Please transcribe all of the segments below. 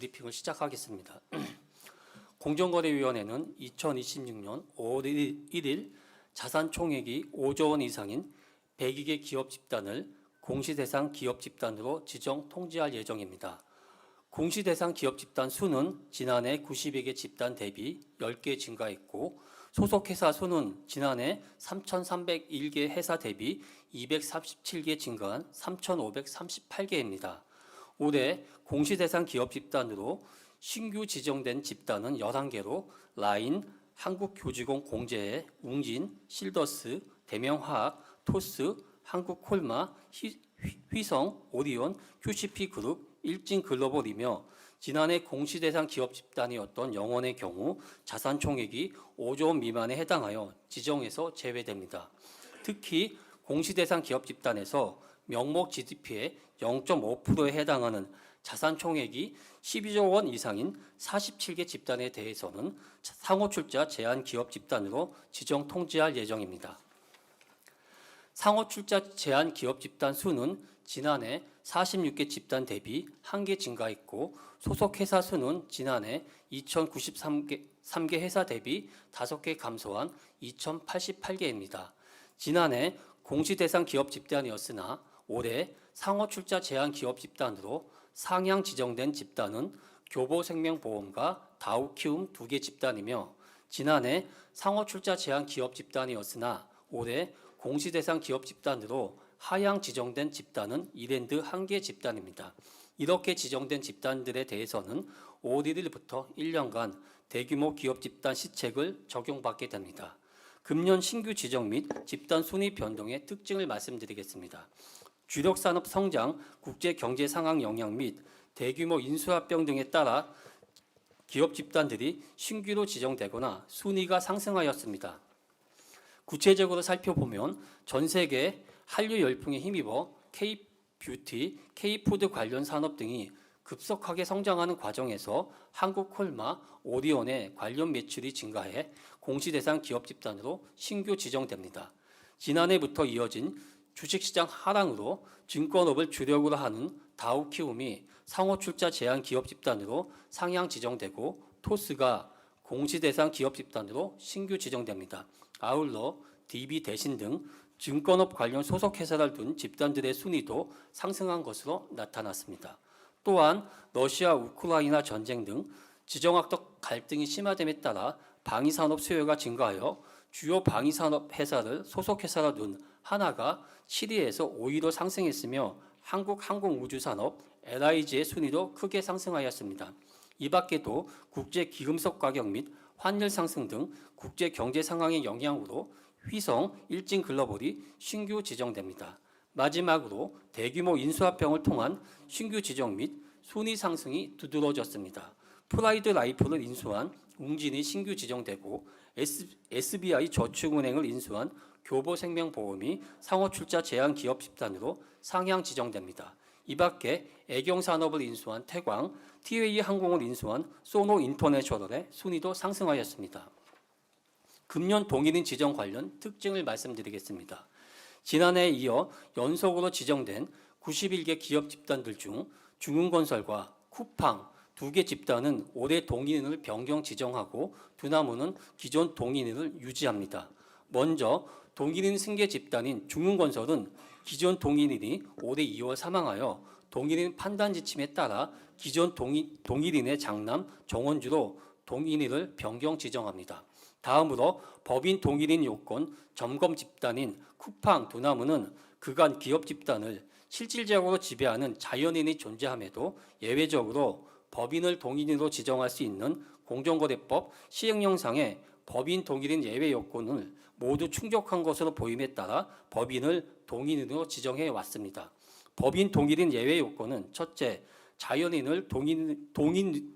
브리핑을 시작하겠습니다. 공정거래위원회는 2026년 5월 1일 자산총액이 5조 원 이상인 102개 기업 집단을 공시대상 기업 집단으로 지정 통지할 예정입니다. 공시대상 기업 집단 수는 지난해 92개 집단 대비 10개 증가했고, 소속회사 수는 지난해 3,301개 회사 대비 237개 증가한 3,538개입니다. 올해 공시대상 기업 집단으로 신규 지정된 집단은 11개로 라인, 한국교직원 공제회, 웅진, 실더스, 대명화학, 토스, 한국콜마, 휘성, 오리온, QCP그룹, 일진글로벌이며 지난해 공시대상 기업 집단이었던 영원의 경우 자산 총액이 5조 원 미만에 해당하여 지정에서 제외됩니다. 특히 공시대상 기업 집단에서 명목 GDP의 0.5%에 해당하는 자산 총액이 12조 원 이상인 47개 집단에 대해서는 상호출자 제한 기업 집단으로 지정 통지할 예정입니다. 상호출자 제한 기업 집단 수는 지난해 46개 집단 대비 1개 증가했고, 소속 회사 수는 지난해 2,093개 회사 대비 5개 감소한 2,088개입니다. 지난해 공시대상 기업 집단이었으나 올해 상호출자 제한 기업 집단으로 상향 지정된 집단은 교보생명보험과 다우키움 2개 집단이며, 지난해 상호출자 제한 기업 집단이었으나 올해 공시대상 기업 집단으로 하향 지정된 집단은 이랜드 1개 집단입니다. 이렇게 지정된 집단들에 대해서는 5월 1일부터 1년간 대규모 기업 집단 시책을 적용받게 됩니다. 금년 신규 지정 및 집단 순위 변동의 특징을 말씀드리겠습니다. 주력 산업 성장, 국제 경제 상황 영향 및 대규모 인수합병 등에 따라 기업 집단들이 신규로 지정되거나 순위가 상승하였습니다. 구체적으로 살펴보면 전 세계 한류 열풍에 힘입어 K-뷰티, K-푸드 관련 산업 등이 급속하게 성장하는 과정에서 한국콜마, 오리온의 관련 매출이 증가해 공시대상 기업 집단으로 신규 지정됩니다. 지난해부터 이어진 주식시장 하락으로 증권업을 주력으로 하는 다우키움이 상호출자 제한 기업 집단으로 상향 지정되고, 토스가 공시대상 기업 집단으로 신규 지정됩니다. 아울러 DB 대신 등 증권업 관련 소속회사를 둔 집단들의 순위도 상승한 것으로 나타났습니다. 또한 러시아 우크라이나 전쟁 등 지정학적 갈등이 심화됨에 따라 방위산업 수요가 증가하여 주요 방위산업 회사를 소속회사로 둔 하나가 7위에서 5위로 상승했으며, 한국항공우주산업 LIG의 순위도 크게 상승하였습니다. 이 밖에도 국제기금속 가격 및 환율 상승 등 국제 경제 상황의 영향으로 휘성, 일진글로벌이 신규 지정됩니다. 마지막으로 대규모 인수합병을 통한 신규 지정 및 순위 상승이 두드러졌습니다. 프라이드 라이프를 인수한 웅진이 신규 지정되고, SBI 저축은행을 인수한 교보생명보험이 상호출자 제한 기업 집단으로 상향 지정됩니다. 이 밖에 애경산업을 인수한 태광, 티웨이 항공을 인수한 소노인터내셔널의 순위도 상승하였습니다. 금년 동일인 지정 관련 특징을 말씀드리겠습니다. 지난해에 이어 연속으로 지정된 91개 기업 집단들 중 중흥건설과 쿠팡 2개 집단은 올해 동일인을 변경 지정하고, 두나무는 기존 동일인을 유지합니다. 먼저 동일인 승계 집단인 중흥건설은 기존 동일인이 올해 2월 사망하여 동일인 판단 지침에 따라 기존 동일인의 장남 정원주로 동일인을 변경 지정합니다. 다음으로 법인 동일인 요건 점검 집단인 쿠팡, 두나무는 그간 기업 집단을 실질적으로 지배하는 자연인이 존재함에도 예외적으로 법인을 동일인으로 지정할 수 있는 공정거래법 시행령상의 법인 동일인 예외 요건을 모두 충족한 것으로 보임에 따라 법인을 동일인으로 지정해 왔습니다. 법인 동일인 예외 요건은 첫째, 자연인을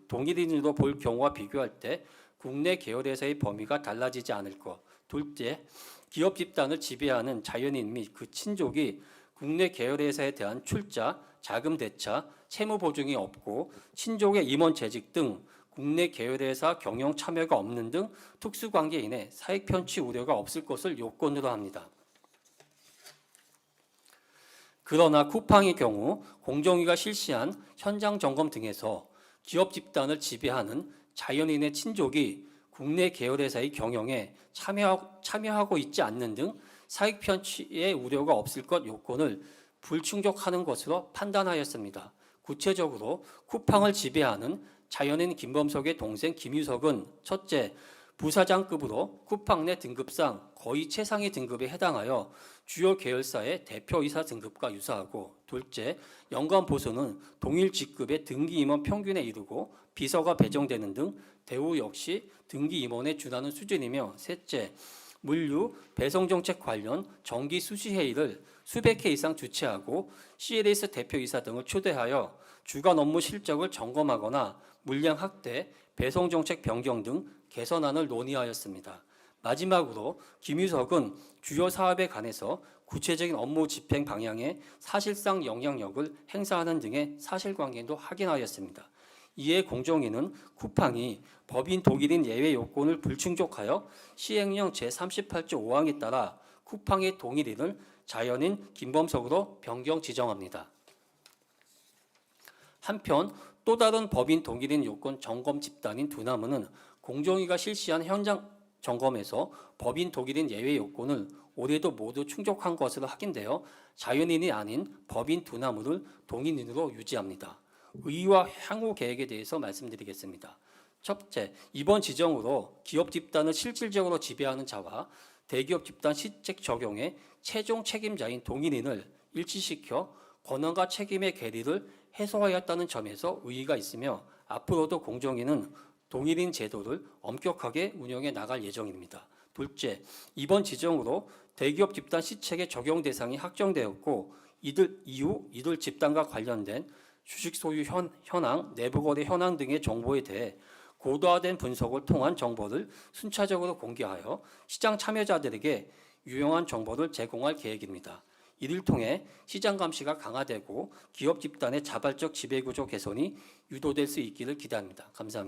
동일인으로 볼 경우와 비교할 때 국내 계열회사의 범위가 달라지지 않을 것. 둘째, 기업 집단을 지배하는 자연인 및 그 친족이 국내 계열회사에 대한 출자, 자금 대차, 채무 보증이 없고 친족의 임원 재직 등 국내 계열회사 경영 참여가 없는 등 특수관계인의 사익 편취 우려가 없을 것을 요건으로 합니다. 그러나 쿠팡의 경우 공정위가 실시한 현장 점검 등에서 기업 집단을 지배하는 자연인의 친족이 국내 계열회사의 경영에 참여하고 있지 않는 등 사익 편취의 우려가 없을 것 요건을 불충족하는 것으로 판단하였습니다. 구체적으로 쿠팡을 지배하는 자연인 김범석의 동생 김유석은 첫째, 부사장급으로 쿠팡 내 등급상 거의 최상위 등급에 해당하여 주요 계열사의 대표이사 등급과 유사하고, 둘째, 연간 보수는 동일 직급의 등기 임원 평균에 이르고 비서가 배정되는 등 대우 역시 등기 임원에 준하는 수준이며, 셋째, 물류, 배송정책 관련 정기 수시회의를 수백 회 이상 주최하고 CLS 대표이사 등을 초대하여 주간 업무 실적을 점검하거나 물량 확대, 배송정책 변경 등 개선안을 논의하였습니다. 마지막으로 김유석은 주요 사업에 관해서 구체적인 업무 집행 방향에 사실상 영향력을 행사하는 등의 사실관계도 확인하였습니다. 이에 공정위는 쿠팡이 법인 독일인 예외 요건을 불충족하여 시행령 제38조 5항에 따라 쿠팡의 동일인을 자연인 김범석으로 변경 지정합니다. 한편 또 다른 법인 동일인 요건 점검 집단인 두나무는 공정위가 실시한 현장 점검에서 법인 독일인 예외 요건을 올해도 모두 충족한 것으로 확인되어 자연인이 아닌 법인 두나무를 동일인으로 유지합니다. 의의와 향후 계획에 대해서 말씀드리겠습니다. 첫째, 이번 지정으로 기업 집단을 실질적으로 지배하는 자와 대기업 집단 시책 적용의 최종 책임자인 동일인을 일치시켜 권한과 책임의 괴리를 해소하였다는 점에서 의의가 있으며, 앞으로도 공정위는 동일인 제도를 엄격하게 운영해 나갈 예정입니다. 둘째, 이번 지정으로 대기업 집단 시책의 적용 대상이 확정되었고, 이들 집단과 관련된 주식 소유 현황, 내부 거래 현황 등의 정보에 대해 고도화된 분석을 통한 정보를 순차적으로 공개하여 시장 참여자들에게 유용한 정보를 제공할 계획입니다. 이를 통해 시장 감시가 강화되고 기업 집단의 자발적 지배구조 개선이 유도될 수 있기를 기대합니다. 감사합니다.